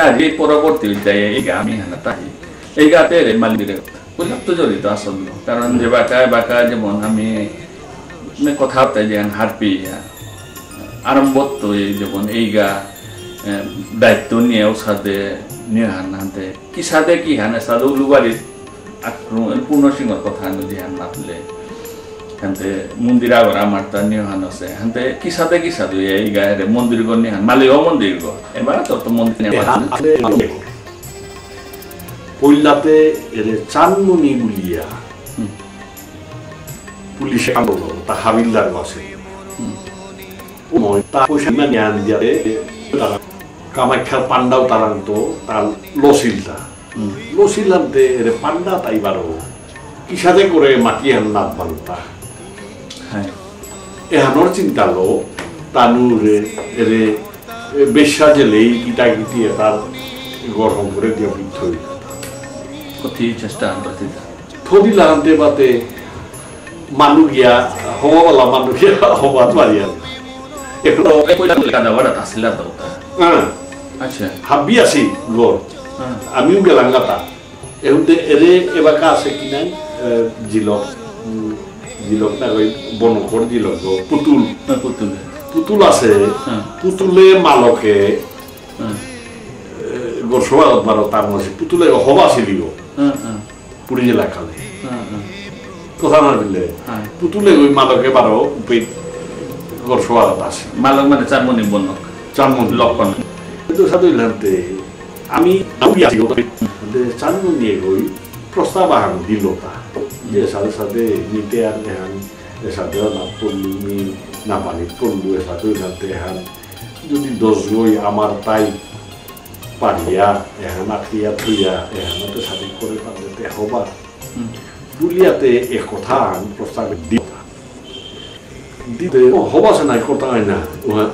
আগে পরবর্তী এই আমি হানা তাই এই গাতে মালিকের বললাম তো জড়িত আসল কারণ যে বাঁকা যেমন আমি কথা হতে যে হারপি আরম্ভ তো এই যেমন এই গা দায়িত্ব নিয়েও সাথে নিয়ে হানতে কি সাথে কি হানে সাধু লুবাড়ির আক্রমণ পূর্ণ সিংহর কথা নদী হান মাতলে হানতে মন্দির আবার আমার তার নিয়ে হান আছে হানতে কি সাথে এই গায়ে মন্দির গো নিয়ে হান মালিও মন্দির গো এবার তো মন্দির পইলাতে চানমনি বুলিয়া পুলিশে তা হাবিলদার আছে কামাখ্যার পান্ডাও তারান্ত তার লসিলাতে পান্ডা তাইবারও কি সাথে করে মাটি হান নাথ বান্তা এহানোর চিন্তা লো তানুরে এরে বেশ্যা জেলেই কিটা কিটি তার গঠন করে দিয়ে বৃদ্ধ চেষ্টা থদি লাগাতে বাতে মানুষ গিয়া হওয়ালা মানুষ গিয়া হওয়া পারিয়া হাবি আছি গড় আমিও গেলাম গাতা এহুতে এরে এবাকা আছে কি নাই জিলক না কই বনকর জিলক পুতুল আছে পুতুলে মালকে গড়সভা মারো তার মধ্যে পুতুলে হবা ছিল পুরী জেলা খালে কথা না দিলে পুতুলে ওই মালকে বারো গড়সভা আছে মালক মানে চারমনি বনক চারমনি লক্ষণ কিন্তু সাধু ইলান্তে আমি চারমনি গই প্রস্তাব আহান দিল তা যে সাথে সাথে নিতে আর নেহান এ সাথে না পড়লু মি না পানি পড়লু এ সাথে ইলান্তে হান যদি 10 গই আমার তাই পারিয়া এহান আখিয়া থুইয়া এহানতে সাথে করে পারতে হবা বুলিয়াতে এ কথা প্রস্তাব দিতে হবা সে নাই কথা হয় না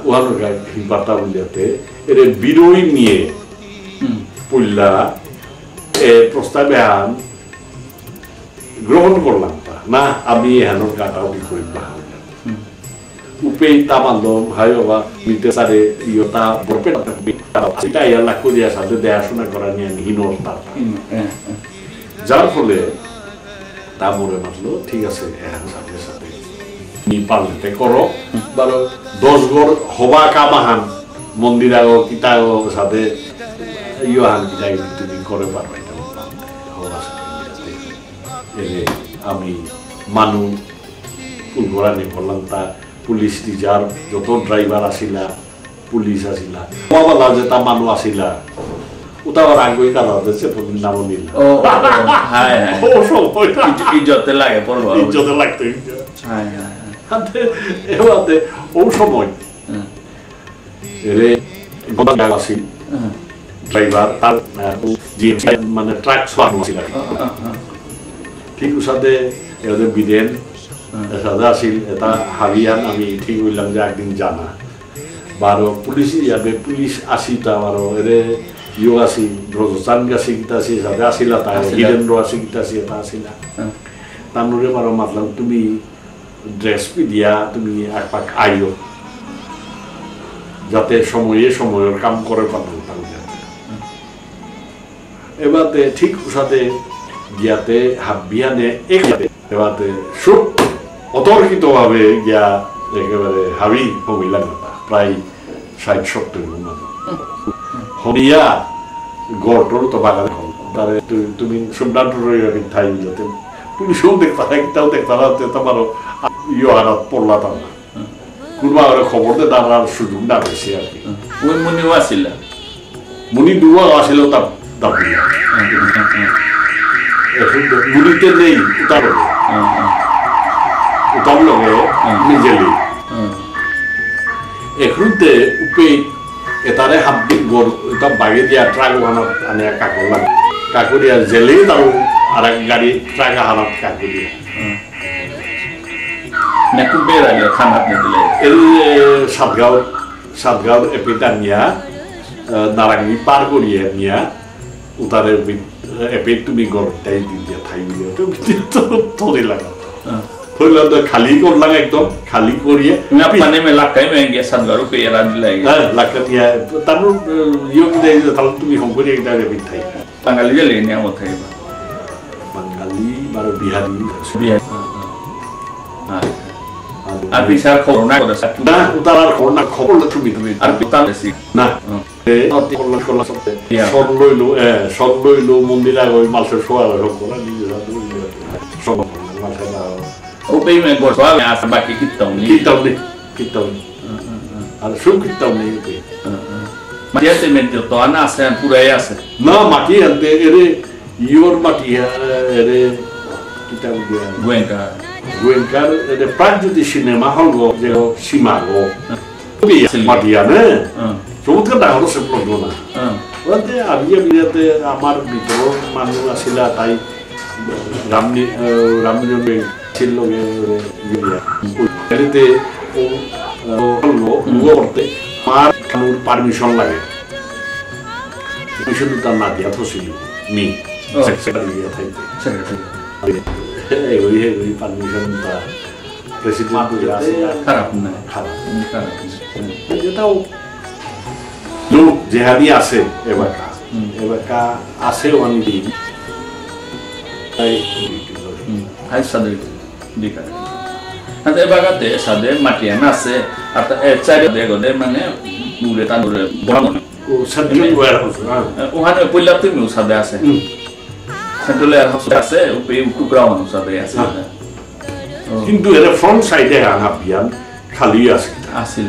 ওহানোর গায়ে বার্তা বুলিয়াতে এর বিরোহী নিয়ে পড়লা এ প্রস্তাবে আন গ্রহণ করলাম না আমি এহানোর গাটাও কি করিবা উপেই তামালম হাই বাবা মিতে সারে ইয়তা বরপে এটা ইয়ালা করিয়া সাথে দেখাশোনা করা নিয়ে হিনোর তার যার ফলে তা মরে মারলো ঠিক আছে এহান সাথে সাথে নি পালতে করো বারো 10 গড় হবা কামাহান মন্দির আগো কিতাগো সাথে ইয়োহান কিতাই তুমি করে পারবে এটা হবা সাথে আমি মানু ফুলগড়ানি করলাম তা পুলিশ রিজার্ভ যত ড্রাইভার আসিলা পুলিশ আসিলা বাবা যে তা মানুষ আসিলা ওটা আবার আগে কাদা হচ্ছে প্রতিদিন নাম নিল ইজ্জতে লাগে পড়বো ইজ্জতে লাগতো এবারে ও সময় রে গদা আসিল ড্রাইভার তার মানে ট্রাক সোয়ানো ছিল ঠিক সাথে এদের বিদেন সাদা আসিল এটা হাবিয়ান আমি ঠিক হইলাম যে একদিন জানা বারো পুলিশ যাবে পুলিশ আসিতা বারো এরে ইউ আসি ব্রজচান গাছি গীতা আসি সাদা আসিলা তাই হিরেন্দ্র আসি গীতা আসি এটা আসিলা তানুরে বারো মাতলাম তুমি ড্রেস পিদিয়া তুমি এক পাক আইও যাতে সময়ের কাম করে পাবো এবারে ঠিক সাথে গিয়াতে হাবিয়ানে এবারে সুখ অতর্কিতভাবে গিয়া একেবারে হাবি হইলাম প্রায় 60-70 হইয়া গড়টর তো বাগানে হল তারে তুমি সুন্দর ঠাই যাতে পুলিশও দেখতা একটাও দেখতা না তোমারও ইয়ে হারাত পড়লা তা না কোনবা খবর দে দাঁড়ার সুযোগ না বেশি আর কি ওই মনিও আসিল মুনি দুয়া আসিল তার দাবি মুনিতে নেই উতার লগে নিজেলি এখনতে উপে এটারে হাবি গড় এটা বাগে দিয়া ট্রাক ওখানে আনে কাকুরিয়া জেলেই তার আর এক গাড়ি ট্রাক হারাত কাকুরিয়া সাতগাঁও এপিটা নিয়া নারায়ণী পার করিয়ে নিয়া উতারে এপি তুমি গড়টাই দি দিয়া ঠাই দিয়ে তো ধরে লাগা হইলো তো খালি করলাম একদম খালি করিয়ে মানে মে লাকাই মে গিয়া সাদগারু কে এরা দিলাই হ্যাঁ লাকা দিয়া তারপর ইয়ক দেই তাহলে তুমি হংকরি একটা রেবিট থাই বাঙালি যে লেনি আমত থাইবা বাঙালি আর বিহারি বিহারি আর বিশাল খবর না করে না উতারার খবর না খবর না তুমি আর বিতাল বেশি না অতি করলা করলা সব লইলো মন্দির আগে ওই মালসের শোয়া সব করা নিজে সব মালসা ও পেই মে গর সব আস বাকি কিতাও নি আর সব কিতাও নেই ওকে মাটিয়াতে মে তো আনা আছে পুরাই আছে না মাটি আনতে এরে ইওর মাটি এরে কিতাব দিয়া Guencar de praticamente cinema halgo de Simago. Matiane. Somos cada uno se problema. Cuando había mirate amar mitro manu asila tai Ramni ne chillo ge vidia. Elite halgo uorte mar kanur permission lage. Permission ta na dia thosili mi. Secretary ya thai. Secretary. Hey, permission ta presiden tu jelasin kharap na kharap dia tahu dulu jehadi ase ebaka ase wani hai sadri dikar ante ebaka te sade matiana ase ata chari de gode mane mure tanure boramon o sadri warehouse ohane poilatu mi usade ase Central Warehouse আছে উপরে টুকরা মানুষ আছে কিন্তু এর front সাইডে আনাবিয়ান খালি আছে আছিল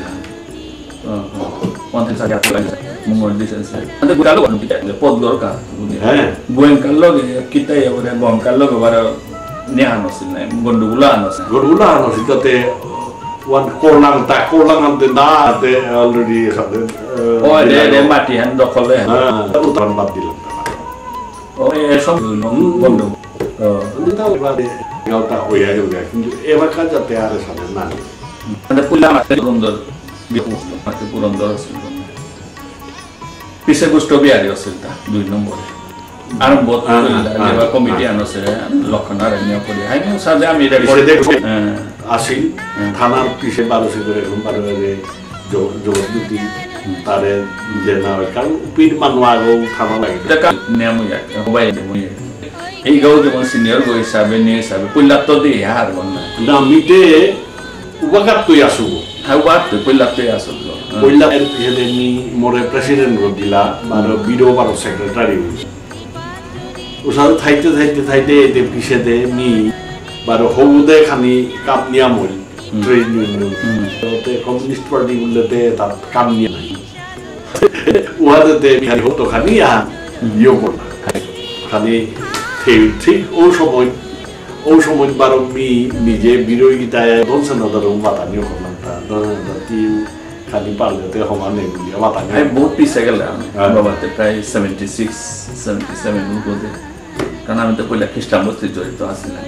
কোন থেকে সাথে আছে মোর দিছে আন্তে গুড়ালো কোন কিটা পদ দরকার হ্যাঁ গোয়েন কালো কিটা এবারে গম কালো এবারে নেহানো ছিল না গন্ডগুলা আনছে তাতে ওয়ান কোরলাং আনতে না তে অলরেডি সাথে ও রে মাটি হান দখলে হ্যাঁ উত্তরণ বাদ দিলাম eso bondo ndita urade gauta oya yoga কিন্তু এবার কাজ যাতে আর সাথে না ande pulla mate bondo bihu mate purondo pise gusto biari osilta 2 নম্বরে আর বত দেবা কমিটি আনছে লক্ষণার নিয়ে করে আই নো সাজে আমি রেডি করে দেখো আসি থানার পিছে 1200 করে ঘুমারে জগদ্দুতি তারে যে না কারণ পিট মানুয়াগো থানা লাগে দেখা নেমু ya মোবাইল দেমু এই গাও যেমন সিনিয়র গো হিসাবে নিয়ে হিসাবে পুল্লা তো দি আর বন্না না মিতে উবাকাত তুই আসু হাওয়াত পুল্লা তো আসু পুল্লা এর পিছে নি মোরে প্রেসিডেন্ট গো দিলা আর বিরো বারো সেক্রেটারি উসাল থাইতে এতে পিছে দে নি বারো হউদে খানি কাপ নিয়া মল ট্রেড ইউনিয়ন তো কমিউনিস্ট পার্টি গুলোতে তার কাম নিয়ে নাই ওয়াদতে খালি হতো খালি ইয়ে করলাম খালি ঠিক ও সময় বারো নিজে বিরোধিতায় বলছে না ধরো মাতানিও করলাম তা খালি পারলেতে সমানে গুলিয়া মাতানি বহুত পিছে গেলে বাবাতে প্রায় 76-77 মধ্যে কারণ আমি তো পয়লা খ্রিস্টান বস্তি জড়িত আছি না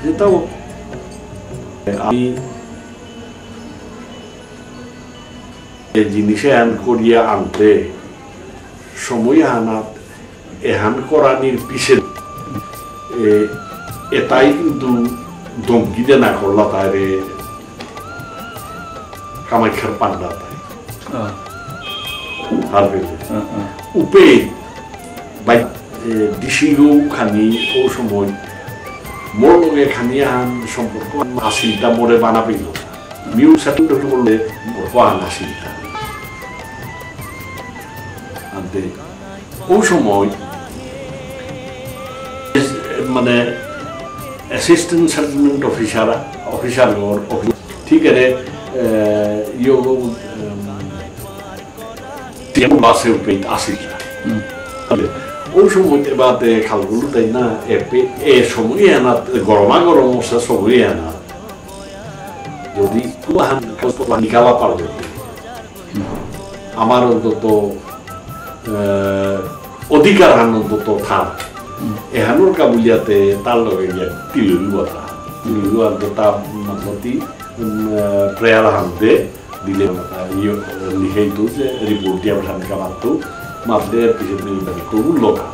যেটাও আমি জিনিসে আন করিয়া আনতে সময় আনাত এহান করানির পিছে এটাই কিন্তু ধমকিতে না করলা তাইরে কামাখ্যার পান্ডা তাই হারবে উপে বাই ডিসিগো খানি ও সময় মোর লগে খানি আন সম্পর্ক আসিলটা মোরে বানা পেল মিউ সেটেল করলে মোর আসিলটা আনতে ও সময় মানে অ্যাসিস্ট্যান্ট সেটেলমেন্ট অফিসার ঠিক আছে ইয়ো বাসে উপে আসিলটা ওই সময় বাদে খালগুলো তাই না এ সময় আনা গরমা গরম অবস্থা সময় আনা যদি নিকালা পারবে আমার অন্তত অধিকার হান অন্তত থাম এহানোর কাবুলিয়াতে তার লগে গিয়া তিলুরি কথা তিলুরি আনতে তার মতলতি প্রেয়ার হানতে দিলে লিখেইতো যে রিপোর্ট দিয়া সামনে কামাতো মাতলে পিছিয়ে নির্বাচন করুন লোকা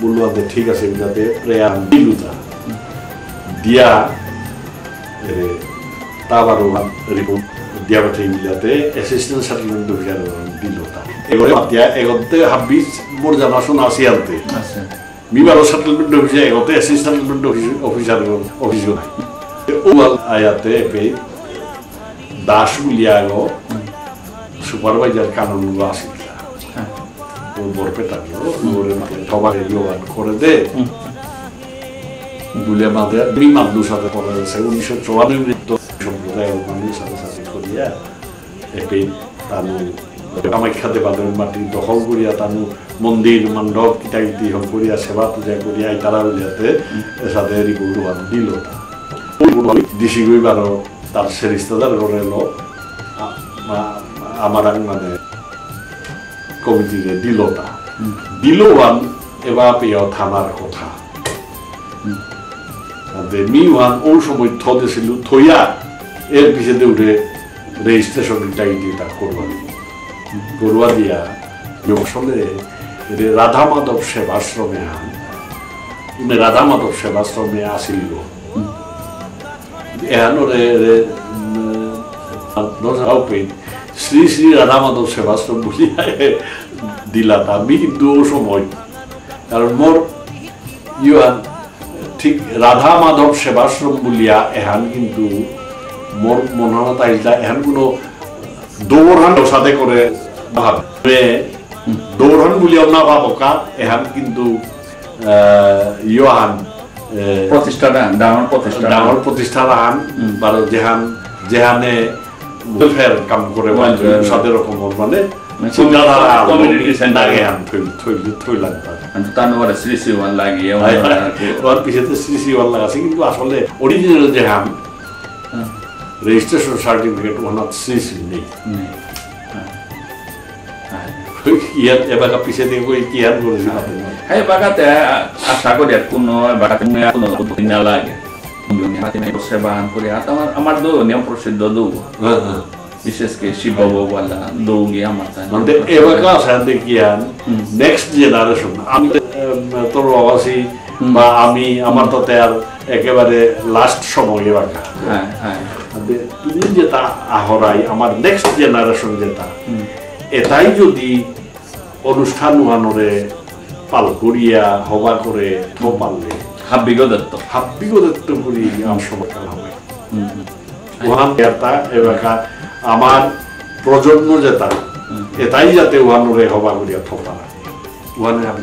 বললো যে ঠিক আছে যাতে প্রেয়ার দিলুতা দিয়া তাবারও রিপোর্ট দিয়া পাঠাই মিলাতে অ্যাসিস্ট্যান্ট সেটেলমেন্ট অফিসার দিলুতা এবারে মাতিয়া এগতে হাবিজ মোর জানাশোনা আছে আনতে বিবারও সেটেলমেন্ট অফিসার এগতে অ্যাসিস্ট্যান্ট সেটেলমেন্ট অফিসার অফিসও নাই ওয়াল আয়াতে পে দাস গুলিয়াগো সুপারভাইজার কানুনগুলো আসিল বরপেটা সবার যোগান করে দে গুলিয়া মাদে মানুষ সাথে করা যাচ্ছে 1994 সম্প্রদায়ের মানুষের সাথে সাথে করিয়া এপে তানু কামাখ্যা দেবাদের মাটি দখল করিয়া তানু মন্দির মণ্ডপ কিতাকিতি হল করিয়া সেবা পূজা করিয়া তারা উলিয়াতে সাথে রিপোর্ট দিল ডিসি গইবারও তার সেরিস্তাদার করে এলো আমার মানে কমিটিরে দিলতা দিলওয়ান এবার পেয়ে থানার কথা মিওয়ান ওই সময় থদেছিল থইয়া এর পিছনে উঠে রেজিস্ট্রেশন দিয়ে করবা দিয়া আসলে রাধা মাধব সেবাশ্রমে রাধা মাধব সেবাশ্রমে আসিল এহানোরে শ্রী শ্রী রাধা মাধব সেবাশ্রম বলিয়া দিলা আমি কিন্তু ও সময় কারণ মোর ইউয়ান ঠিক রাধা মাধব সেবাশ্রম বলিয়া এহান কিন্তু মোর মননা তাইলা এহান কোনো দৌড়ান সাথে করে ভাবে দৌড়ান বলিয়া না ভাবকা এহান কিন্তু ইউহান ডাঙর প্রতিষ্ঠান আহান বারো যেহানে ওয়েলফেয়ার কাম করে সাথে রকম মানে কিন্তু আসলে অরিজিনাল যে হাম রেজিস্ট্রেশন সার্টিফিকেট ওনার শ্রী নেই ইয়াত এবাকা পিছে দিয়ে কই কি আর করেছে হাই বাগাতে আশা করি আর কোন বাগাতে কোনো দিন না লাগে হাতে নাই সেবান করে আমার দো নিয়ম প্রসিদ্ধ দো বিশেষ করে শিব বাবা দৌগি আমার মানে এবাকা সাথে কি আর নেক্সট জেনারেশন আমি তোর আবাসী বা আমি আমার তো আর একেবারে লাস্ট সময় এবাকা হ্যাঁ হ্যাঁ তুমি যেটা আহরাই আমার নেক্সট জেনারেশন যেটা এটাই যদি অনুষ্ঠান ওয়ানরে পাল করিয়া হবা করে পারলে হাব্বিগ দত্ত করি আমার সময়কাল হবে ওহান এটা এবাকা আমার প্রজন্ম যেটা এটাই যাতে ওহানরে হবা করিয়া থপা ওহানে আমি